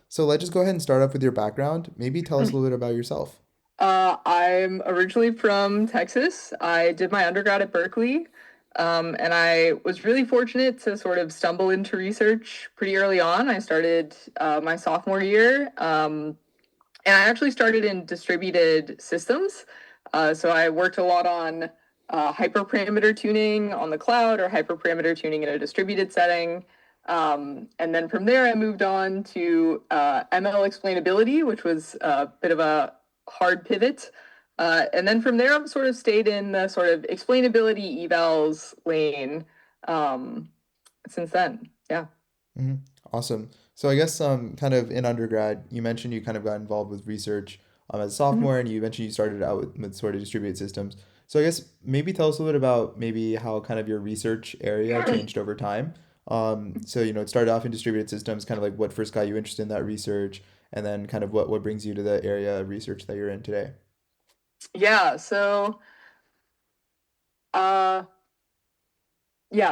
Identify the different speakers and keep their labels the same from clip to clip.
Speaker 1: So let's just go ahead and start off with your background. Maybe tell us a little bit about yourself.
Speaker 2: I'm originally from Texas. I did my undergrad at Berkeley, and I was really fortunate to sort of stumble into research pretty early on. I started my sophomore year, and I actually started in distributed systems. So I worked a lot on hyperparameter tuning on the cloud or hyperparameter tuning in a distributed setting. And then from there, I moved on to ML explainability, which was a bit of a hard pivot. And then from there, I've sort of stayed in the sort of explainability evals lane since then. Yeah.
Speaker 1: hmm Awesome. So I guess kind of in undergrad, you mentioned you kind of got involved with research as a
Speaker 2: Mhm.
Speaker 1: sophomore, and you mentioned you started out with sort of distributed systems. So I guess maybe tell us a little bit about maybe how kind of your research area changed over time. So it started off in distributed systems, kind of like what first got you interested in that research, and then kind of what brings you to the area of research that you're in today.
Speaker 2: Yeah. Uh,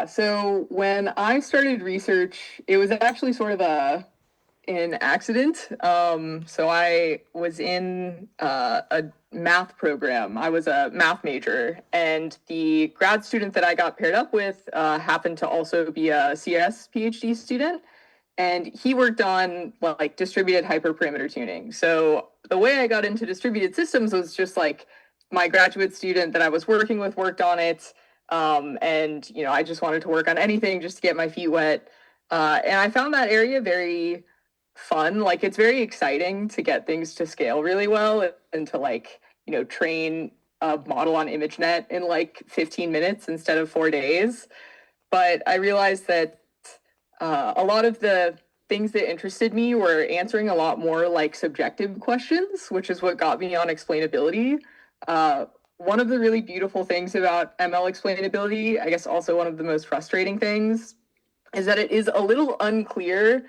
Speaker 2: so when I started research, it was actually sort of an accident. So I was in a math program. I was a math major, and the grad student that I got paired up with happened to also be a CS PhD student, and he worked on like distributed hyperparameter tuning. So the way I got into distributed systems was just like my graduate student that I was working with worked on it. And I just wanted to work on anything just to get my feet wet. And I found that area very fun. Like it's very exciting to get things to scale really well and to like, train a model on ImageNet in like 15 minutes instead of 4 days. But I realized that a lot of the things that interested me were answering a lot more like subjective questions, which is what got me on explainability. One of the really beautiful things about ML explainability, I guess also one of the most frustrating things, is that it is a little unclear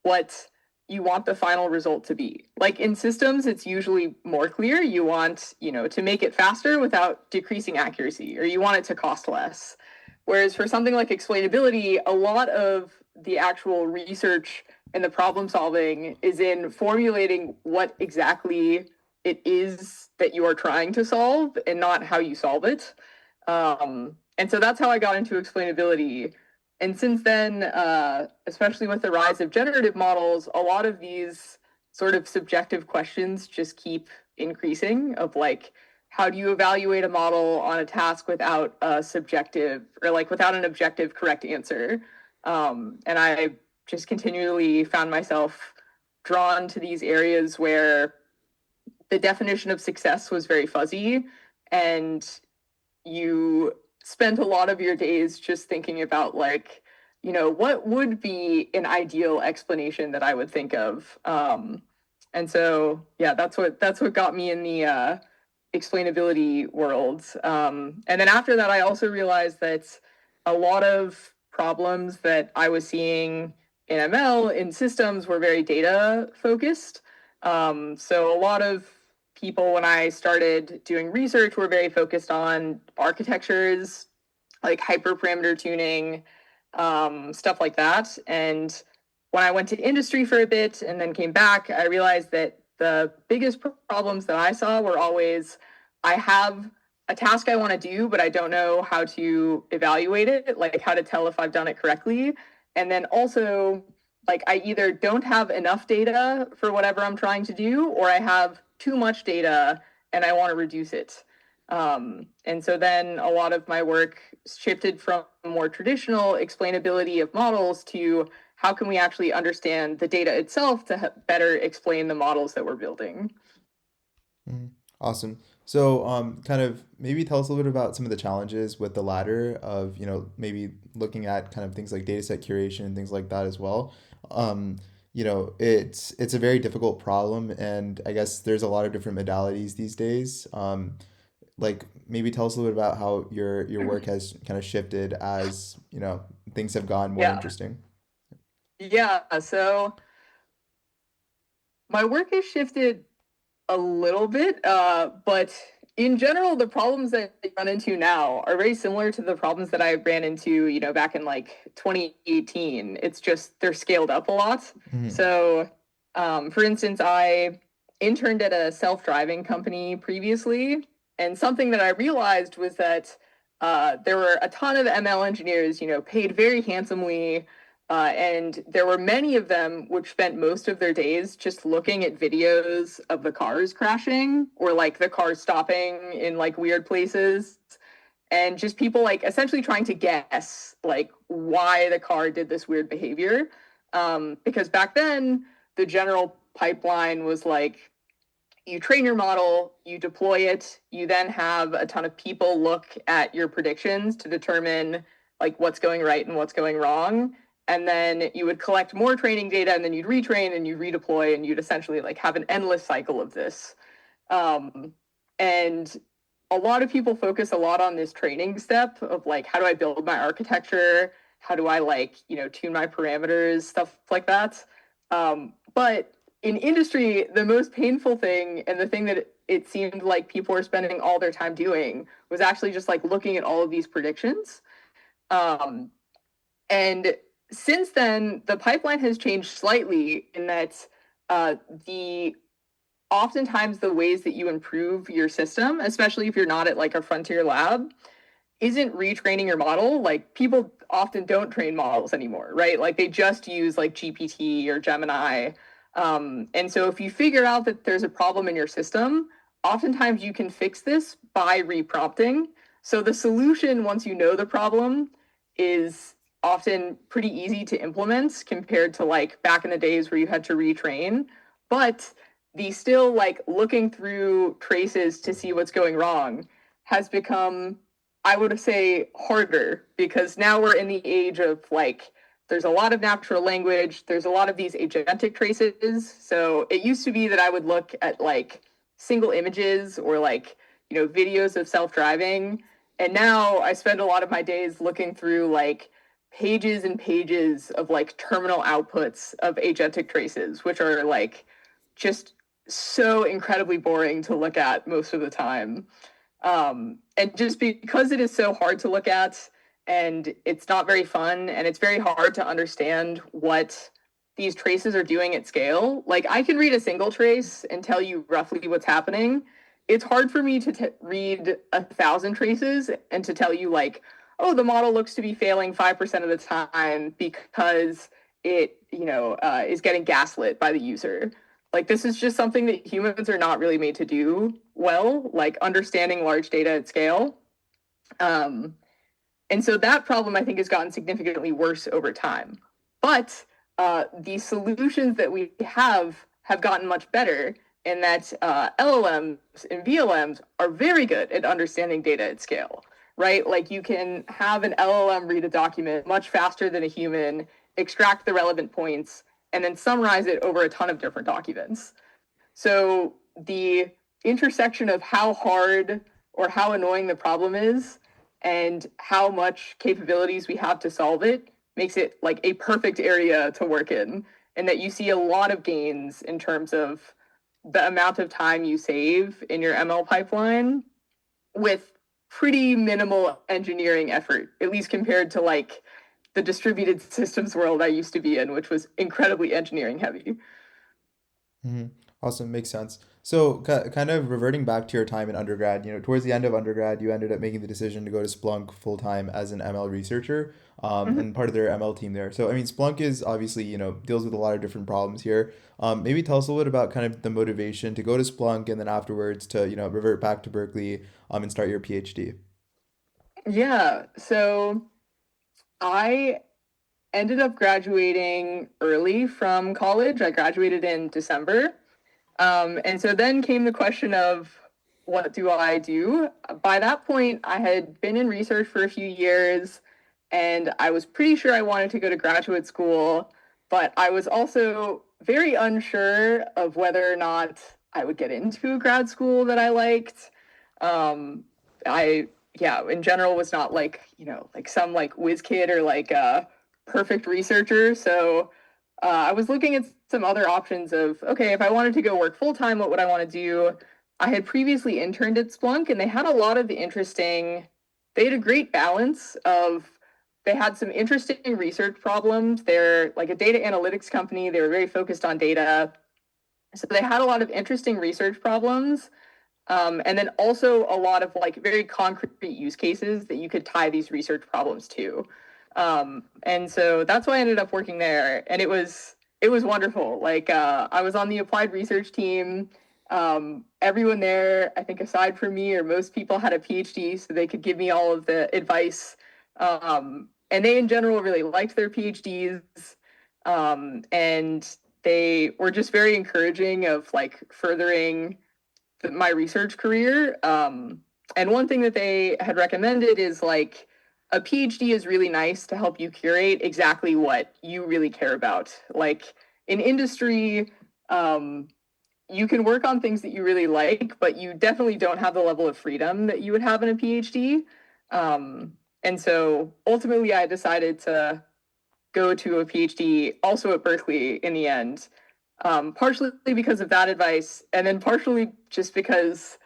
Speaker 2: what you want the final result to be. Like in systems, it's usually more clear. You want, to make it faster without decreasing accuracy, or you want it to cost less. Whereas for something like explainability, a lot of the actual research and the problem solving is in formulating what exactly it is that you are trying to solve and not how you solve it. And so that's how I got into explainability. And since then, especially with the rise of generative models, a lot of these sort of subjective questions just keep increasing of like, how do you evaluate a model on a task without a subjective or like without an objective correct answer? And I just continually found myself drawn to these areas where the definition of success was very fuzzy and you spent a lot of your days just thinking about like, what would be an ideal explanation that I would think of. And so yeah, that's what got me in the explainability world. And then after that, I also realized that a lot of problems that I was seeing in ML in systems were very data focused. So a lot of people, when I started doing research, were very focused on architectures, like hyperparameter tuning, stuff like that. And when I went to industry for a bit and then came back, I realized that the biggest problems that I saw were always I have a task I want to do, but I don't know how to evaluate it, like how to tell if I've done it correctly. And then also, like, I either don't have enough data for whatever I'm trying to do, or I have too much data and I want to reduce it. And so then a lot of my work shifted from more traditional explainability of models to how can we actually understand the data itself to better explain the models that we're building.
Speaker 1: Mhm. Awesome. So, kind of maybe tell us a little bit about some of the challenges with the latter of, maybe looking at kind of things like data set curation and things like that as well. Um, it's a very difficult problem, and I guess there's a lot of different modalities these days. Like maybe tell us a little bit about how your work has kind of shifted as, things have gotten more
Speaker 2: Yeah.
Speaker 1: interesting.
Speaker 2: Yeah. So my work has shifted a little bit, but in general, the problems that I run into now are very similar to the problems that I ran into, back in like 2018. It's just they're scaled up a lot.
Speaker 1: hmm
Speaker 2: So For instance, I interned at a self-driving company previously, and something that I realized was that there were a ton of ML engineers, paid very handsomely, and there were many of them which spent most of their days just looking at videos of the cars crashing or like the cars stopping in like weird places and just people like essentially trying to guess like why the car did this weird behavior. Because back then the general pipeline was like you train your model, you deploy it, you then have a ton of people look at your predictions to determine like what's going right and what's going wrong. And then you would collect more training data and then you'd retrain and you'd redeploy and you'd essentially like have an endless cycle of this. And a lot of people focus a lot on this training step of like, how do I build my architecture? How do I like, tune my parameters, stuff like that. But in industry, the most painful thing and the thing that it seemed like people were spending all their time doing was actually just like looking at all of these predictions. And since then, the pipeline has changed slightly in that the oftentimes the ways that you improve your system, especially if you're not at like a frontier lab, isn't retraining your model. Like people often don't train models anymore, right? Like they just use like GPT or Gemini. And so if you figure out that there's a problem in your system, oftentimes you can fix this by reprompting. So the solution, once you know the problem, is often pretty easy to implement compared to like back in the days where you had to retrain. But the still like looking through traces to see what's going wrong has become, I would say, harder because now we're in the age of like there's a lot of natural language, there's a lot of these agentic traces. So it used to be that I would look at like single images or like videos of self-driving, and now I spend a lot of my days looking through like pages and pages of like terminal outputs of agentic traces, which are like just so incredibly boring to look at most of the time. And just because it is so hard to look at and it's not very fun and it's very hard to understand what these traces are doing at scale. Like I can read a single trace and tell you roughly what's happening. It's hard for me to read 1,000 traces and to tell you like, oh, the model looks to be failing 5% of the time because it, is getting gaslit by the user. Like this is just something that humans are not really made to do well, like understanding large data at scale. And so that problem, I think, has gotten significantly worse over time. But the solutions that we have gotten much better in that LLMs and VLMs are very good at understanding data at scale, right? Like you can have an LLM read a document much faster than a human, extract the relevant points, and then summarize it over a ton of different documents. So the intersection of how hard or how annoying the problem is and how much capabilities we have to solve it makes it like a perfect area to work in, and that you see a lot of gains in terms of the amount of time you save in your ML pipeline with pretty minimal engineering effort, at least compared to like the distributed systems world I used to be in, which was incredibly engineering heavy.
Speaker 1: Hmm. Awesome, makes sense. So, kind of reverting back to your time in undergrad, towards the end of undergrad, you ended up making the decision to go to Splunk full time as an ML researcher,
Speaker 2: Mm-hmm.
Speaker 1: and part of their ML team there. So, I mean, Splunk is obviously, deals with a lot of different problems here. Maybe tell us a little bit about kind of the motivation to go to Splunk and then afterwards to, revert back to Berkeley, and start your PhD.
Speaker 2: Yeah. So I ended up graduating early from college. I graduated in December. And so then came the question of what do I do? By that point, I had been in research for a few years and I was pretty sure I wanted to go to graduate school, but I was also very unsure of whether or not I would get into a grad school that I liked. I, yeah, in general was not like, like some like whiz kid or like a perfect researcher. So I was looking at some other options of, okay, if I wanted to go work full time, what would I want to do? I had previously interned at Splunk and they had a lot of they had a great balance of, they had some interesting research problems. They're like a data analytics company. They were very focused on data. So they had a lot of interesting research problems, and then also a lot of like very concrete use cases that you could tie these research problems to. And so that's why I ended up working there, and it was wonderful. Like I was on the applied research team. Everyone there, I think, aside from me or most people, had a PhD, so they could give me all of the advice. And they, in general, really liked their PhDs, and they were just very encouraging of like furthering my research career. And one thing that they had recommended is like a PhD is really nice to help you curate exactly what you really care about. Like in industry, you can work on things that you really like, but you definitely don't have the level of freedom that you would have in a PhD. And so ultimately, I decided to go to a PhD also at Berkeley in the end, partially because of that advice, and then partially just because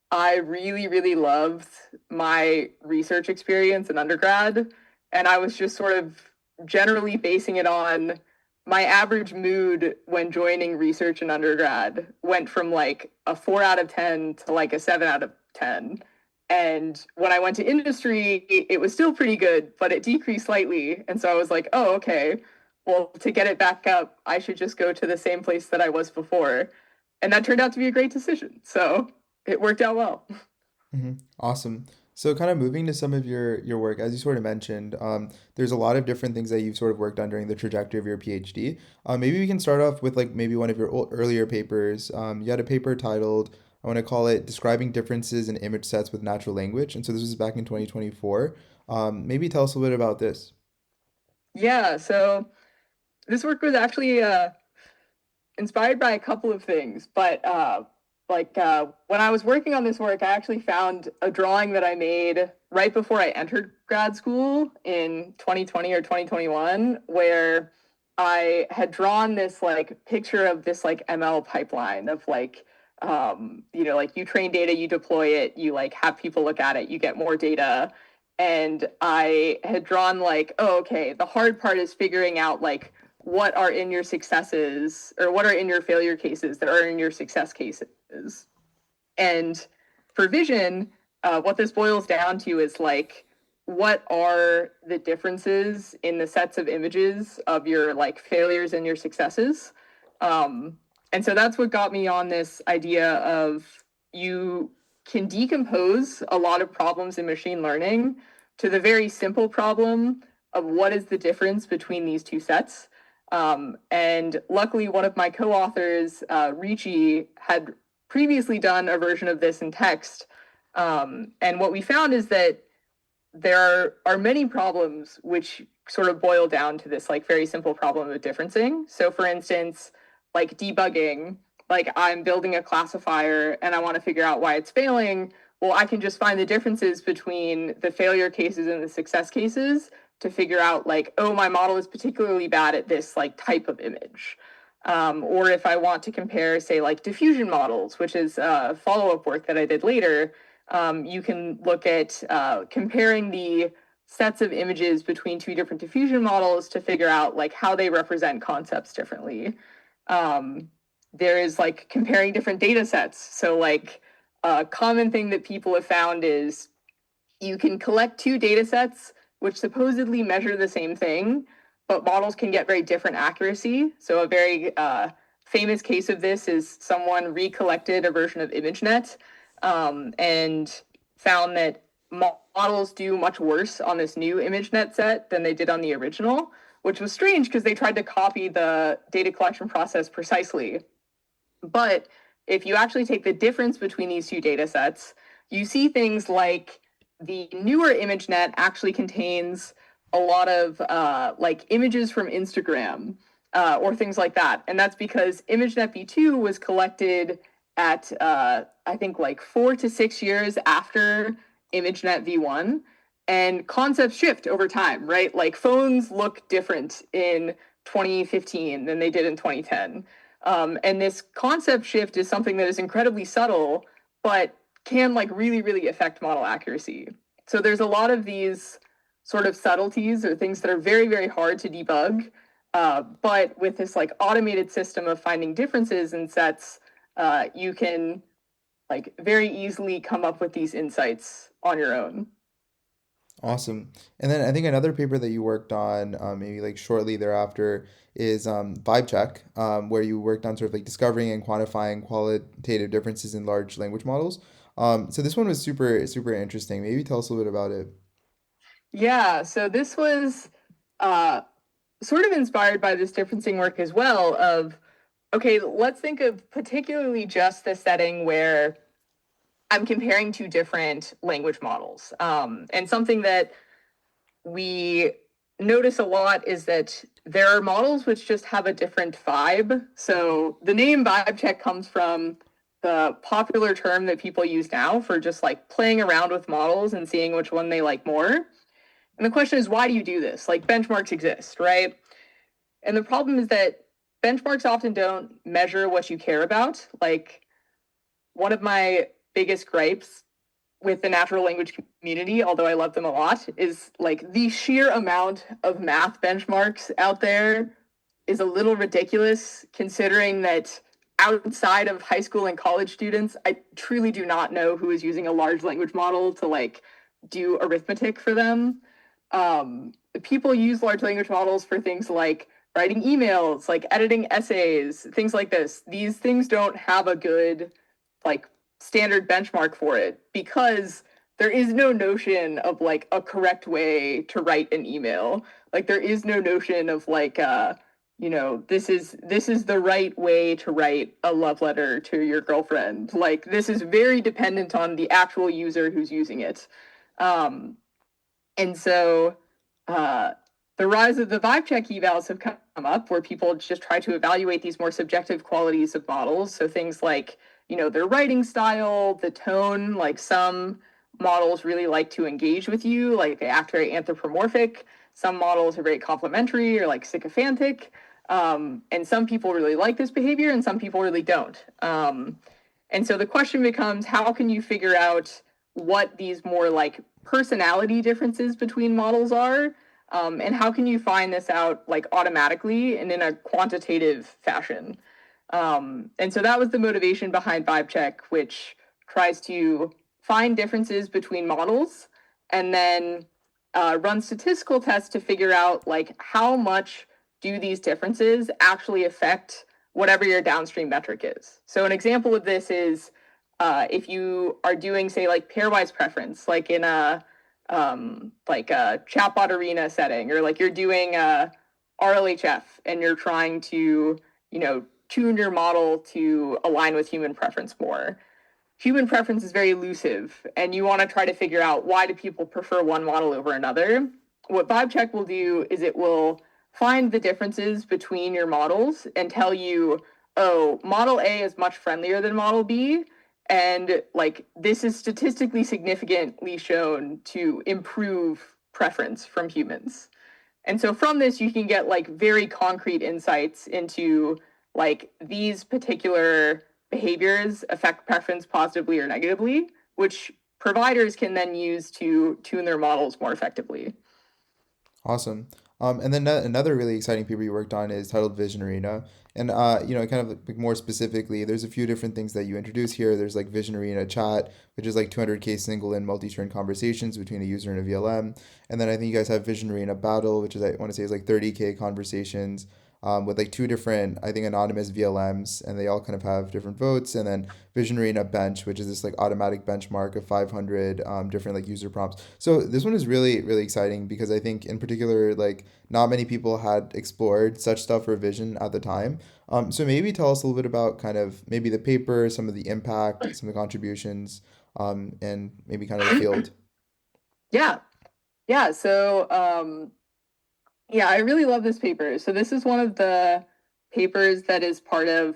Speaker 2: I really, really loved my research experience in undergrad. And I was just sort of generally basing it on my average mood when joining research in undergrad went from like a 4 out of 10 to like a 7 out of 10. And when I went to industry, it was still pretty good, but it decreased slightly. And so I was like, oh, okay, well, to get it back up, I should just go to the same place that I was before. And that turned out to be a great decision. So it worked out well.
Speaker 1: Awesome. So kind of moving to some of your work, as you sort of mentioned, there's a lot of different things that you've sort of worked on during the trajectory of your PhD. Maybe we can start off with like maybe one of your earlier papers. You had a paper titled, I want to call it Describing Differences in Image Sets with Natural Language. And so this was back in 2024. Maybe tell us a little bit about this.
Speaker 2: Yeah, so this work was actually inspired by a couple of things, but when I was working on this work, I actually found a drawing that I made right before I entered grad school in 2020 or 2021, where I had drawn this like picture of this like ML pipeline of like like you train data, you deploy it, you like have people look at it, you get more data. And I had drawn like, oh, okay, the hard part is figuring out like what are in your successes or what are in your failure cases that are in your success cases. And for vision, what this boils down to is like, what are the differences in the sets of images of your like failures and your successes? Um, and so that's what got me on this idea of you can decompose a lot of problems in machine learning to the very simple problem of what is the difference between these two sets. And luckily, one of my co-authors, Ricci, had previously done a version of this in text. And what we found is that there are many problems which sort of boil down to this like very simple problem of differencing. So for instance, like debugging, like I'm building a classifier and I want to figure out why it's failing. Well, I can just find the differences between the failure cases and the success cases to figure out like, oh, my model is particularly bad at this like type of image. Or if I want to compare, say, like diffusion models, which is follow-up work that I did later, you can look at comparing the sets of images between two different diffusion models to figure out like how they represent concepts differently. Um, there is like comparing different data sets. So like a common thing that people have found is you can collect two data sets which supposedly measure the same thing, but models can get very different accuracy. So a very famous case of this is someone recollected a version of ImageNet and found that models do much worse on this new ImageNet set than they did on the original, which was strange because they tried to copy the data collection process precisely. But if you actually take the difference between these two data sets, you see things like the newer ImageNet actually contains a lot of like images from Instagram or things like that. And that's because ImageNet v2 was collected at, I think, like 4 to 6 years after ImageNet v1. And concepts shift over time, right? Like phones look different in 2015 than they did in 2010. And this concept shift is something that is incredibly subtle, but can like really, really affect model accuracy. So there's a lot of these sort of subtleties or things that are very, very hard to debug. But with this like automated system of finding differences in sets, you can like very easily come up with these insights on your own.
Speaker 1: Awesome. And then I think another paper that you worked on, maybe like shortly thereafter, is vibe check, where you worked on sort of like discovering and quantifying qualitative differences in large language models. So this one was super interesting. Maybe tell us a little bit about it.
Speaker 2: Yeah, so this was uh, sort of inspired by this differencing work as well of, okay, let's think of particularly just the setting where I'm comparing two different language models. And something that we notice a lot is that there are models which just have a different vibe. So the name vibe check comes from the popular term that people use now for just like playing around with models and seeing which one they like more. And the question is, why do you do this? Like benchmarks exist, right? And the problem is that benchmarks often don't measure what you care about. Like one of my biggest gripes with the natural language community, although I love them a lot, is like the sheer amount of math benchmarks out there is a little ridiculous considering that outside of high school and college students, I truly do not know who is using a large language model to like do arithmetic for them. People use large language models for things like writing emails, like editing essays, things like this. These things don't have a good like standard benchmark for it because there is no notion of like a correct way to write an email. Like there is no notion of like this is the right way to write a love letter to your girlfriend. Like this is very dependent on the actual user who's using it. Um, and so uh, the rise of the vibe check evals have come up where people just try to evaluate these more subjective qualities of models. So things like, their writing style, the tone, like some models really like to engage with you, like they act very anthropomorphic. Some models are very complimentary or like sycophantic. And some people really like this behavior and some people really don't. And so the question becomes, how can you figure out what these more like personality differences between models are? And how can you find this out like automatically and in a quantitative fashion? And so that was the motivation behind Vibe Check, which tries to find differences between models and then run statistical tests to figure out like how much do these differences actually affect whatever your downstream metric is. So an example of this is if you are doing, say, like pairwise preference, like in a chatbot arena setting, or like you're doing RLHF and you're trying to, tune your model to align with human preference more. Human preference is very elusive, and you want to try to figure out why do people prefer one model over another. What VibeCheck will do is it will find the differences between your models and tell you, oh, model A is much friendlier than model B, and like this is statistically significantly shown to improve preference from humans. And so from this, you can get like very concrete insights into like these particular behaviors affect preference positively or negatively, which providers can then use to tune their models more effectively.
Speaker 1: Awesome. And then another really exciting paper you worked on is titled Vision Arena. And kind of like more specifically, there's a few different things that you introduce here. There's like Vision Arena Chat, which is like 200K single and multi-turn conversations between a user and a VLM. And then I think you guys have Vision Arena Battle, which is I want to say is like 30K conversations with like two different, I think, anonymous VLMs, and they all kind of have different votes. And then Vision Arena Bench, which is this like automatic benchmark of 500 different like user prompts. So this one is really exciting because I think in particular like not many people had explored such stuff for Vision at the time. So maybe tell us a little bit about kind of maybe the paper, some of the impact, some of the contributions, and maybe kind of the field.
Speaker 2: Yeah, yeah. So yeah, I really love this paper. So this is one of the papers that is part of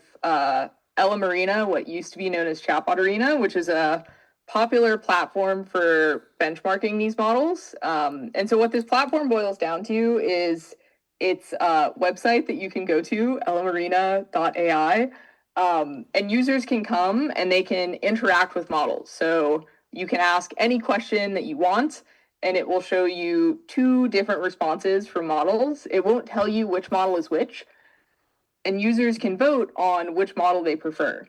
Speaker 2: LMArena, what used to be known as Chatbot Arena, which is a popular platform for benchmarking these models. And so what this platform boils down to is it's a website that you can go to, lmarena.ai, and users can come and they can interact with models. So you can ask any question that you want, and it will show you two different responses from models. It won't tell you which model is which, and users can vote on which model they prefer.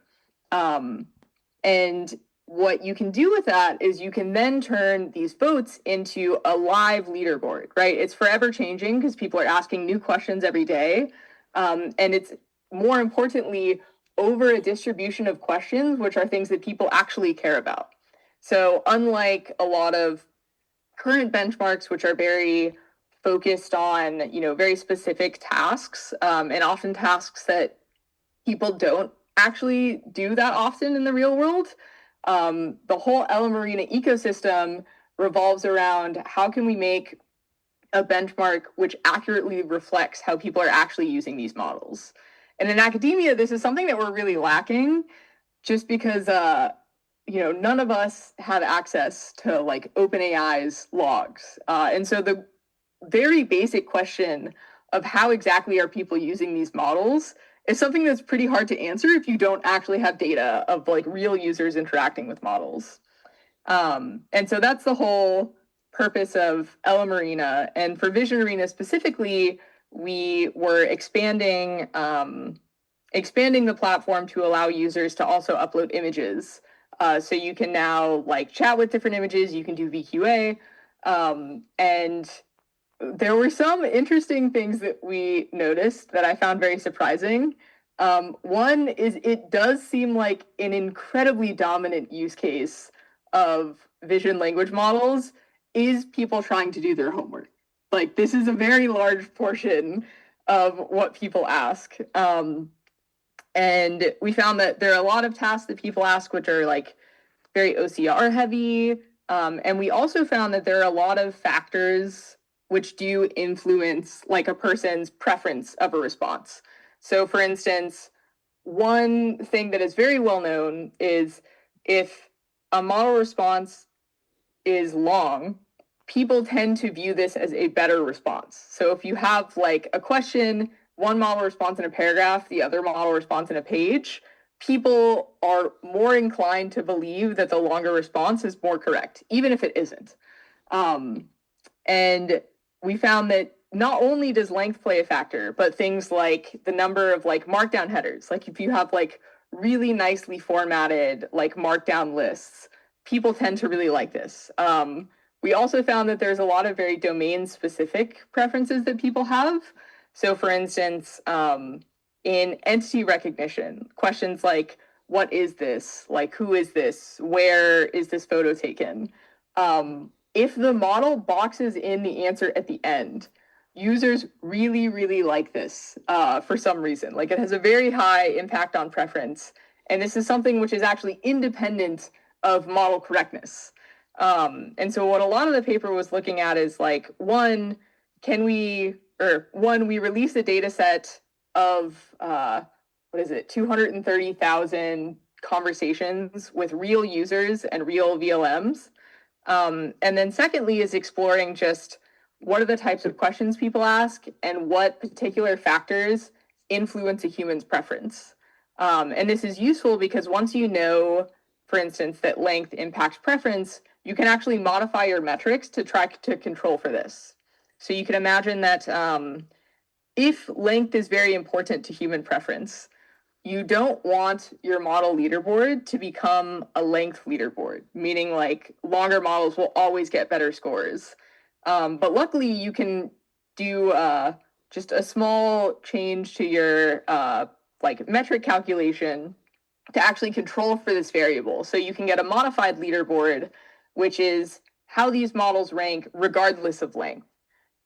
Speaker 2: And what you can do with that is you can then turn these votes into a live leaderboard, right? It's forever changing because people are asking new questions every day. And it's more importantly over a distribution of questions, which are things that people actually care about. So unlike a lot of current benchmarks, which are very focused on, very specific tasks, and often tasks that people don't actually do that often in the real world. The whole LMArena ecosystem revolves around how can we make a benchmark which accurately reflects how people are actually using these models. And in academia, this is something that we're really lacking just because none of us have access to like OpenAI's logs. And so the very basic question of how exactly are people using these models is something that's pretty hard to answer if you don't actually have data of like real users interacting with models. And so that's the whole purpose of LMArena. And for Vision Arena specifically, we were expanding the platform to allow users to also upload images. So you can now like chat with different images, you can do VQA, and there were some interesting things that we noticed that I found very surprising. One is it does seem like an incredibly dominant use case of vision language models is people trying to do their homework. Like this is a very large portion of what people ask. And we found that there are a lot of tasks that people ask which are like very OCR heavy. And we also found that there are a lot of factors which do influence like a person's preference of a response. So for instance, one thing that is very well known is if a model response is long, people tend to view this as a better response. So if you have like a question, one model responds in a paragraph, the other model responds in a page, people are more inclined to believe that the longer response is more correct, even if it isn't. And we found that not only does length play a factor, but things like the number of like markdown headers, like if you have like really nicely formatted like markdown lists, people tend to really like this. We also found that there's a lot of very domain specific preferences that people have. So for instance, in entity recognition, questions like, what is this? Like, who is this? Where is this photo taken? If the model boxes in the answer at the end, users really, really like this for some reason. Like it has a very high impact on preference. And this is something which is actually independent of model correctness. And so what a lot of the paper was looking at is like, one, we released a data set of, 230,000 conversations with real users and real VLMs. And then secondly is exploring just what are the types of questions people ask and what particular factors influence a human's preference. And this is useful because once you know, for instance, that length impacts preference, you can actually modify your metrics to try to control for this. So you can imagine that if length is very important to human preference, you don't want your model leaderboard to become a length leaderboard, meaning like longer models will always get better scores. But luckily, you can do just a small change to your like metric calculation to actually control for this variable. So you can get a modified leaderboard, which is how these models rank regardless of length.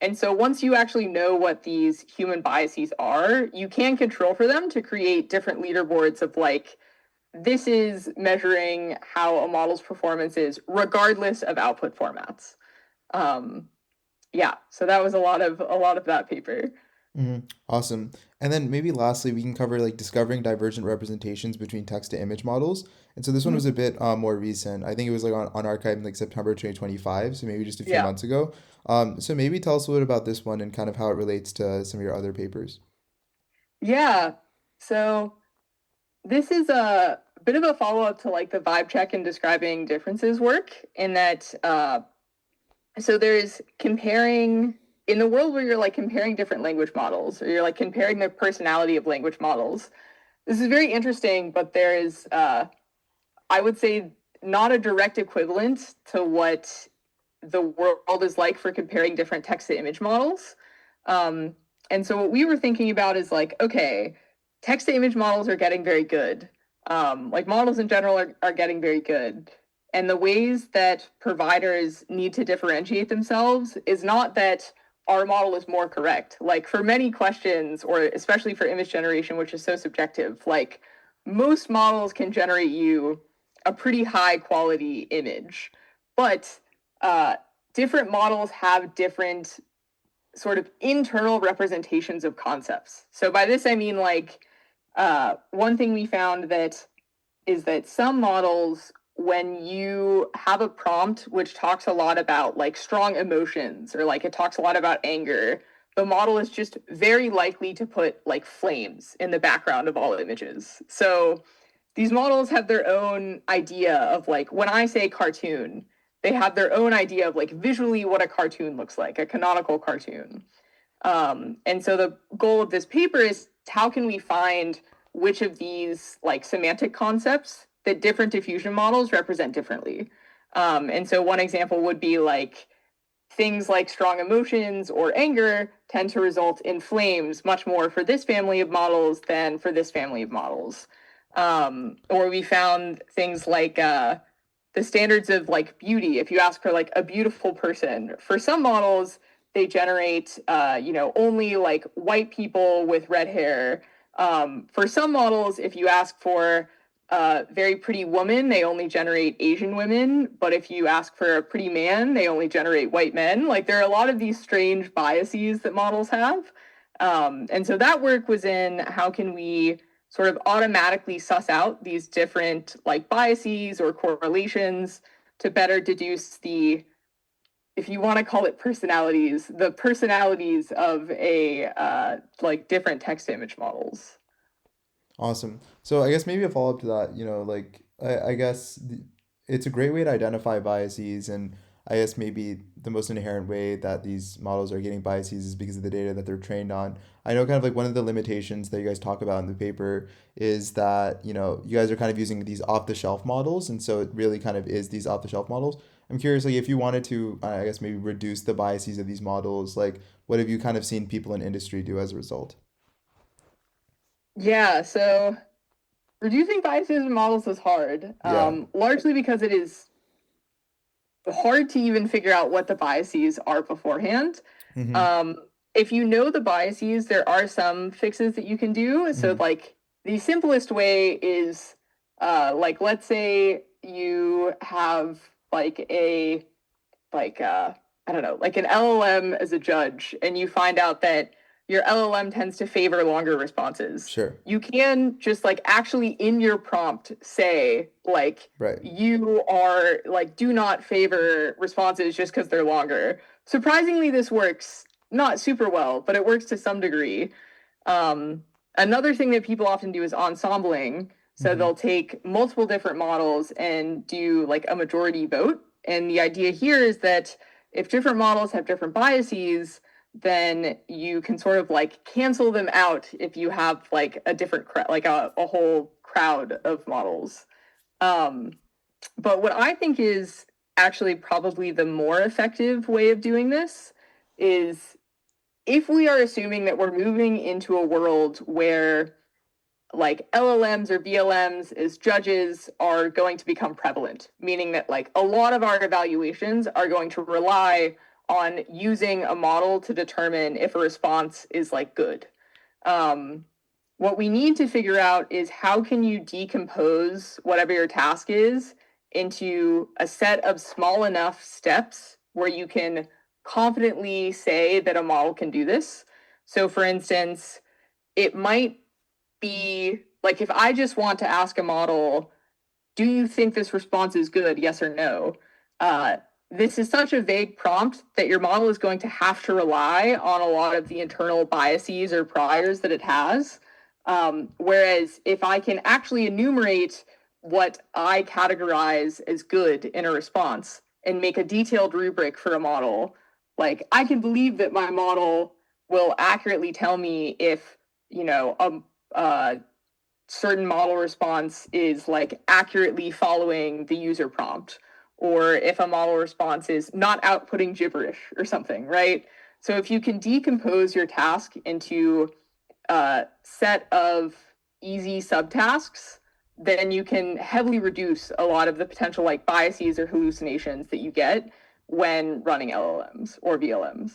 Speaker 2: And so once you actually know what these human biases are, you can control for them to create different leaderboards of like, this is measuring how a model's performance is regardless of output formats. Yeah, so that was a lot of that paper.
Speaker 1: Awesome. And then maybe lastly, we can cover like discovering divergent representations between text to image models. And so this one was a bit more recent. I think it was like on archive in like September 2025, so maybe just a few
Speaker 2: Yeah.
Speaker 1: months ago. So maybe tell us a little about this one and kind of how it relates to some of your other papers.
Speaker 2: Yeah. So this is a bit of a follow-up to like the vibe check and describing differences work in that So there's comparing in the world where you're like comparing different language models, or you're like comparing the personality of language models. This is very interesting, but there is, I would say, not a direct equivalent to what the world is like for comparing different text to image models. Um, and so what we were thinking about is like, okay, text to image models are getting very good. Like models in general are getting very good. And the ways that providers need to differentiate themselves is not that our model is more correct. Like for many questions, or especially for image generation, which is so subjective, like most models can generate you a pretty high quality image. But uh, different models have different sort of internal representations of concepts. So by this I mean like one thing we found that is that some models, when you have a prompt which talks a lot about like strong emotions, or like it talks a lot about anger, the model is just very likely to put like flames in the background of all images. So these models have their own idea of like, when I say cartoon, they have their own idea of like visually what a cartoon looks like, a canonical cartoon. And so the goal of this paper is how can we find which of these like semantic concepts that different diffusion models represent differently. And so one example would be like things like strong emotions or anger tend to result in flames much more for this family of models than for this family of models. Or we found things like the standards of like beauty. If you ask for like a beautiful person, for some models, they generate, only like white people with red hair. For some models, if you ask for a very pretty woman, they only generate Asian women. But if you ask for a pretty man, they only generate white men. Like there are a lot of these strange biases that models have. And so that work was in how can we sort of automatically suss out these different like biases or correlations to better deduce the, if you want to call it personalities, the personalities of a like different text image models.
Speaker 1: Awesome. So I guess maybe a follow-up to that, like I guess it's a great way to identify biases, and I guess maybe the most inherent way that these models are getting biases is because of the data that they're trained on. I know kind of like one of the limitations that you guys talk about in the paper is that, you guys are kind of using these off-the-shelf models, and so it really kind of is these off-the-shelf models. I'm curious, like if you wanted to, I guess maybe reduce the biases of these models, like what have you kind of seen people in industry do as a result?
Speaker 2: Yeah, so reducing biases in models is hard,
Speaker 1: Yeah.
Speaker 2: largely because it is hard to even figure out what the biases are beforehand.
Speaker 1: Mm-hmm.
Speaker 2: Um, if you know the biases, there are some fixes that you can do. So,
Speaker 1: Mm-hmm.
Speaker 2: like, the simplest way is, like, let's say you have like a like I don't know, like an LLM as a judge, and you find out that your LLM tends to favor longer responses.
Speaker 1: Sure.
Speaker 2: You can just like actually in your prompt say like
Speaker 1: Right.
Speaker 2: you are like do not favor responses just because they're longer. Surprisingly, this works not super well, but it works to some degree. Um, Another thing that people often do is ensembling. So
Speaker 1: Mm-hmm.
Speaker 2: they'll take multiple different models and do like a majority vote. And the idea here is that if different models have different biases, then you can sort of like cancel them out if you have like a different like a whole crowd of models. Um, but what I think is actually probably the more effective way of doing this is if we are assuming that we're moving into a world where like LLMs or BLMs as judges are going to become prevalent, meaning that like a lot of our evaluations are going to rely on using a model to determine if a response is like good. Um, what we need to figure out is how can you decompose whatever your task is into a set of small enough steps where you can confidently say that a model can do this. So for instance, it might be like if I just want to ask a model, do you think this response is good? Yes or no. Uh, this is such a vague prompt that your model is going to have to rely on a lot of the internal biases or priors that it has. Whereas if I can actually enumerate what I categorize as good in a response, and make a detailed rubric for a model, like I can believe that my model will accurately tell me if, you know, a certain model response is like accurately following the user prompt, or if a model response is not outputting gibberish or something, right? So if you can decompose your task into a set of easy subtasks, then you can heavily reduce a lot of the potential like biases or hallucinations that you get when running LLMs or VLMs.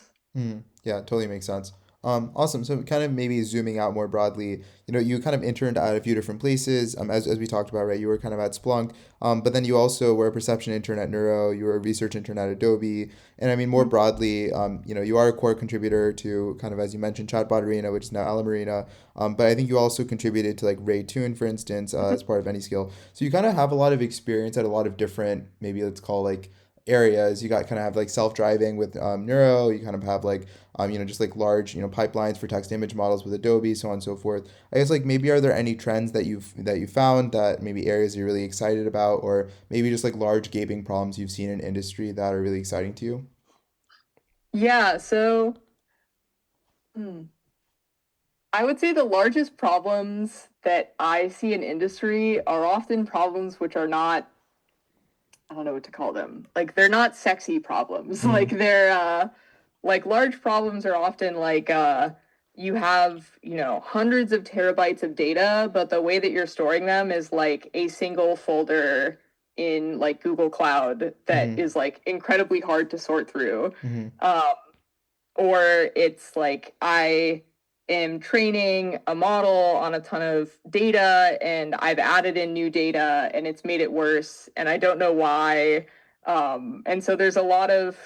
Speaker 1: Yeah, totally makes sense. Awesome. So kind of maybe zooming out more broadly, you kind of interned at a few different places. As we talked about, right? You were kind of at Splunk, but then you also were a perception intern at Neuro. You were a research intern at Adobe, and I mean more broadly, you are a core contributor to kind of as you mentioned, Chatbot Arena, which is now LMArena. But I think you also contributed to like Ray Tune, for instance, as part of AnyScale. So you kind of have a lot of experience at a lot of different, maybe let's call like areas. You got kind of have like self-driving with Neuro. You kind of have like just like large pipelines for text image models with Adobe, so on and so forth. I guess like maybe are there any trends that you found that maybe areas you're really excited about, or maybe just like large gaping problems you've seen in industry that are really exciting to you?
Speaker 2: Yeah, so hmm, I would say the largest problems that I see in industry are often problems which are not, I don't know what to call them. Like they're not sexy problems. Like
Speaker 1: Mm-hmm.
Speaker 2: they're like large problems are often like you have, you know, hundreds of terabytes of data, but the way that you're storing them is like a single folder in like Google Cloud that
Speaker 1: Mm-hmm.
Speaker 2: is like incredibly hard to sort through.
Speaker 1: Mm-hmm.
Speaker 2: Um, or it's like I am training a model on a ton of data and I've added in new data and it's made it worse and I don't know why. And so there's a lot of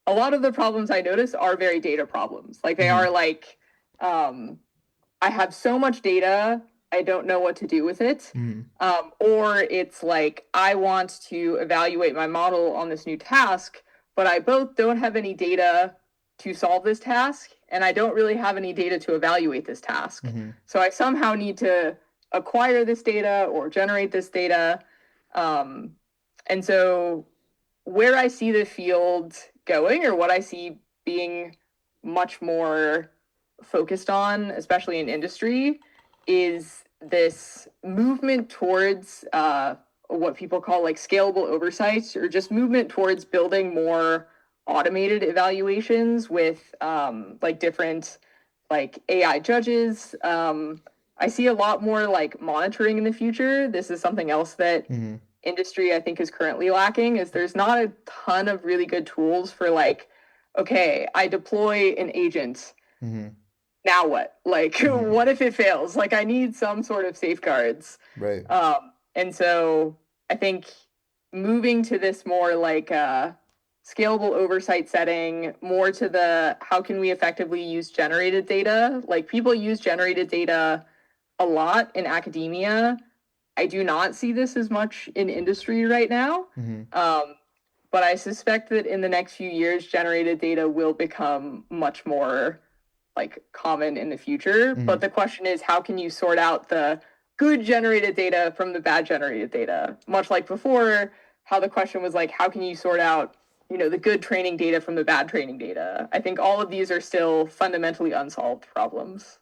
Speaker 2: the problems I notice are very data problems. Like they
Speaker 1: Mm-hmm.
Speaker 2: are like um, I have so much data, I don't know what to do with it.
Speaker 1: Mm-hmm.
Speaker 2: Or it's like I want to evaluate my model on this new task, but I both don't have any data to solve this task, and I don't really have any data to evaluate this task.
Speaker 1: Mm-hmm.
Speaker 2: So I somehow need to acquire this data or generate this data. Um, and so where I see the field going, or what I see being much more focused on, especially in industry, is this movement towards what people call like scalable oversight, or just movement towards building more automated evaluations with like different like AI judges. I see a lot more like monitoring in the future. This is something else that
Speaker 1: Mm-hmm.
Speaker 2: industry I think is currently lacking is there's not a ton of really good tools for like, okay, I deploy an agent.
Speaker 1: Mm-hmm.
Speaker 2: Now what? Like,
Speaker 1: Mm-hmm.
Speaker 2: what if it fails? Like, I need some sort of safeguards.
Speaker 1: Right.
Speaker 2: And so I think moving to this more like scalable oversight setting, more to the how can we effectively use generated data? Like, people use generated data a lot in academia. I do not see this as much in industry right now.
Speaker 1: Mm-hmm.
Speaker 2: Um, but I suspect that in the next few years, generated data will become much more like common in the future. But
Speaker 1: Mm-hmm.
Speaker 2: the question is, how can you sort out the good generated data from the bad generated data? Much like before, how the question was like, how can you sort out, you know, the good training data from the bad training data? I think all of these are still fundamentally unsolved problems.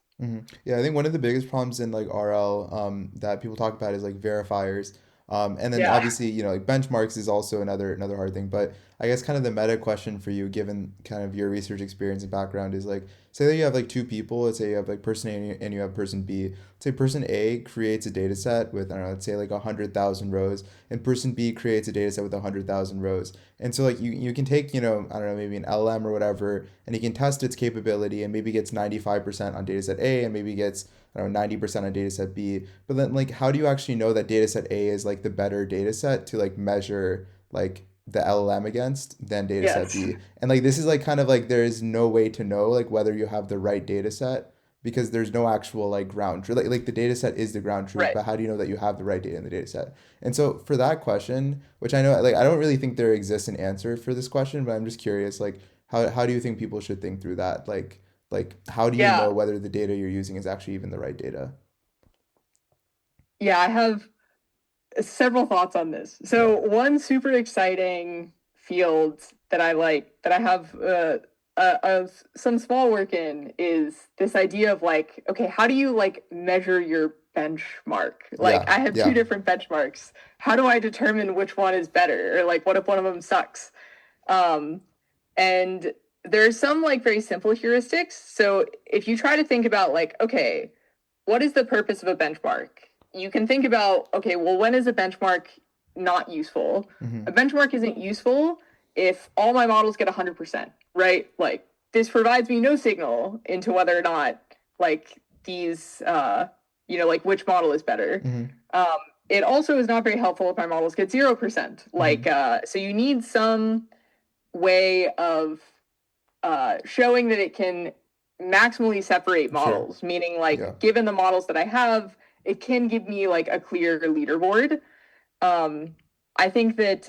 Speaker 1: Yeah, I think one of the biggest problems in like RL that people talk about is like verifiers. And then
Speaker 2: Yeah.
Speaker 1: obviously, like benchmarks is also another hard thing. But I guess kind of the meta question for you, given kind of your research experience and background, is like say that you have like two people. Let's say you have like person A and you have person B. Let's say person A creates a data set with, I don't know, let's say like 100,000 rows, and person B creates a data set with 100,000 rows. And so like you can take, I don't know, maybe an LM or whatever, and you can test its capability and maybe gets 95% on dataset A and maybe gets, I don't know, 90% on dataset B. But then like how do you actually know that dataset A is like the better dataset to like measure like the LLM against than dataset
Speaker 2: Yes.
Speaker 1: B? And like this is like kind of like there is no way to know like whether you have the right dataset because there's no actual like ground truth. Like the data set is the ground truth,
Speaker 2: Right.
Speaker 1: but how do you know that you have the right data in the data set? And so for that question, which I know like I don't really think there exists an answer for this question, but I'm just curious, like how do you think people should think through that? Like how do you know
Speaker 2: Yeah.
Speaker 1: whether the data you're using is actually even the right data?
Speaker 2: Yeah. I have several thoughts on this.
Speaker 1: Yeah.
Speaker 2: So, one super exciting field that I like, that I have some small work in, is this idea of like, okay, how do you like measure your benchmark? Like,
Speaker 1: Yeah,
Speaker 2: I have two
Speaker 1: yeah.
Speaker 2: different benchmarks. How do I determine which one is better? Or like, what if one of them sucks? Um, and there's some like very simple heuristics. So if you try to think about like, okay, what is the purpose of a benchmark? You can think about, okay, well, when is a benchmark not useful?
Speaker 1: Hmm.
Speaker 2: A benchmark isn't useful if all my models get 100%, right? Like, this provides me no signal into whether or not, like, these, like which model is better.
Speaker 1: Hmm.
Speaker 2: Um, it also is not very helpful if my models get 0%. Like,
Speaker 1: Hmm.
Speaker 2: so you need some way of showing that it can maximally separate
Speaker 1: Sure.
Speaker 2: models, meaning
Speaker 1: Yeah.
Speaker 2: like given the models that I have, it can give me like a clear leaderboard. Um, I think that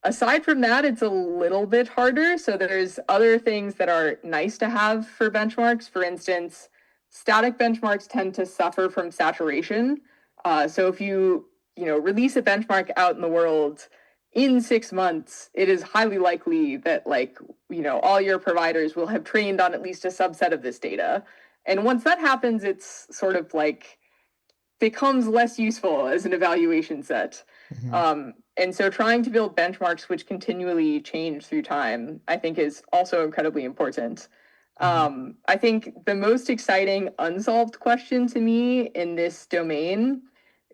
Speaker 2: aside from that, it's a little bit harder. So there's other things that are nice to have for benchmarks. For instance, static benchmarks tend to suffer from saturation. So if you release a benchmark out in the world in 6 months, it is highly likely that like all your providers will have trained on at least a subset of this data. And once that happens, it's sort of like becomes less useful as an evaluation set.
Speaker 1: Hmm.
Speaker 2: And so trying to build benchmarks which continually change through time, I think is also incredibly important.
Speaker 1: Hmm.
Speaker 2: I think the most exciting unsolved question to me in this domain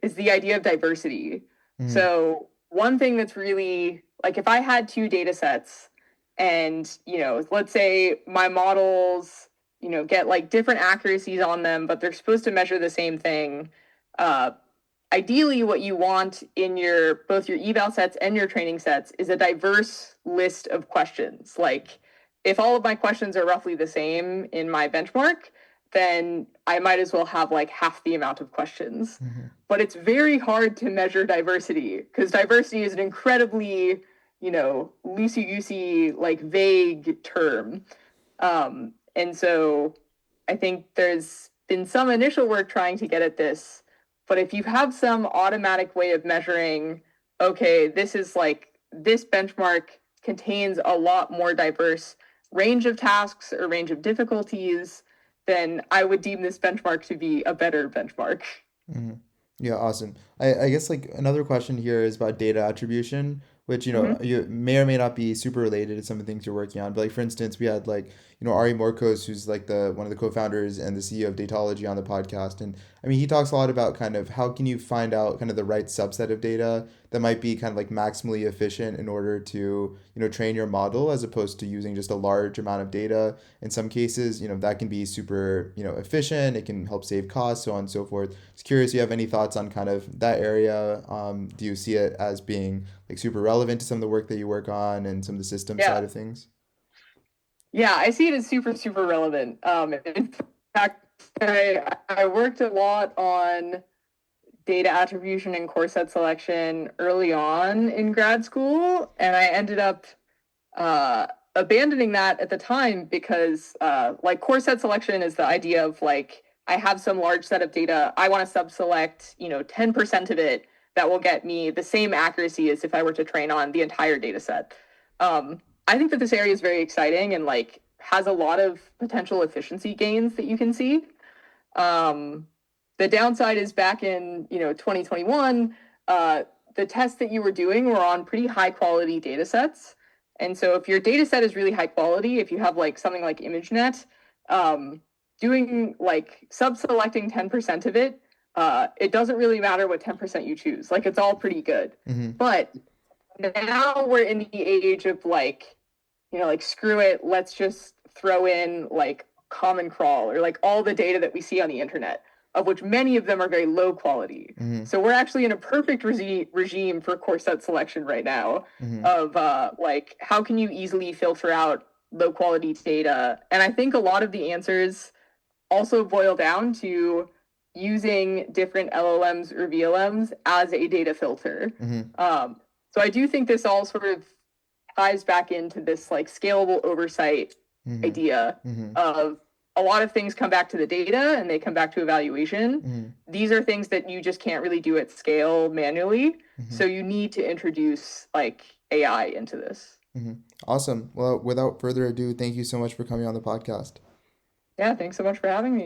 Speaker 2: is the idea of diversity.
Speaker 1: Hmm.
Speaker 2: So one thing that's really like if I had two data sets and, let's say my models, get like different accuracies on them, but they're supposed to measure the same thing. uh, Ideally what you want in your both your eval sets and your training sets is a diverse list of questions. Like if all of my questions are roughly the same in my benchmark, then I might as well have like half the amount of questions.
Speaker 1: Hmm.
Speaker 2: But it's very hard to measure diversity because diversity is an incredibly, loosey goosey, like vague term. And so I think there's been some initial work trying to get at this, but if you have some automatic way of measuring, okay, this is like this benchmark contains a lot more diverse range of tasks or range of difficulties, then I would deem this benchmark to be a better benchmark.
Speaker 1: Hmm. Yeah, awesome. I guess like another question here is about data attribution, which
Speaker 2: Mm-hmm.
Speaker 1: you may or may not be super related to some of the things you're working on. But like for instance, we had like Ari Morkos, who's like the one of the co-founders and the CEO of Datology on the podcast, and I mean he talks a lot about kind of how can you find out kind of the right subset of data that might be kind of like maximally efficient in order to train your model as opposed to using just a large amount of data. In some cases, that can be super efficient. It can help save costs, so on and so forth. Just curious, you have any thoughts on kind of that area? Do you see it as being like super relevant to some of the work that you work on and some of the system
Speaker 2: Yeah.
Speaker 1: side of things?
Speaker 2: Yeah, I see it as super, super relevant. In fact, I worked a lot on data attribution and core set selection early on in grad school, and I ended up uh, abandoning that at the time because, like, core set selection is the idea of like I have some large set of data, I want to subselect, 10% of it that will get me the same accuracy as if I were to train on the entire data set. I think that this area is very exciting and like has a lot of potential efficiency gains that you can see. Um, the downside is back in 2021, the tests that you were doing were on pretty high quality data sets. And so if your data set is really high quality, if you have like something like ImageNet, um, doing like sub-selecting 10% of it, it doesn't really matter what 10% you choose. Like it's all pretty good.
Speaker 1: Mm-hmm.
Speaker 2: But now we're in the age of like, like screw it, let's just throw in like Common Crawl or like all the data that we see on the internet, of which many of them are very low quality.
Speaker 1: Mm-hmm.
Speaker 2: So we're actually in a perfect regime for core set selection right now
Speaker 1: Mm-hmm.
Speaker 2: of like how can you easily filter out low quality data. And I think a lot of the answers also boil down to using different LLMs or VLMs as a data filter.
Speaker 1: Mm-hmm.
Speaker 2: So I do think this all sort of ties back into this like scalable oversight
Speaker 1: Mm-hmm.
Speaker 2: idea
Speaker 1: Mm-hmm.
Speaker 2: of a lot of things come back to the data and they come back to evaluation.
Speaker 1: Mm-hmm.
Speaker 2: These are things that you just can't really do at scale manually.
Speaker 1: Mm-hmm.
Speaker 2: So you need to introduce like AI into this.
Speaker 1: Hmm. Awesome. Well, without further ado, thank you so much for coming on the podcast.
Speaker 2: Yeah, thanks so much for having me.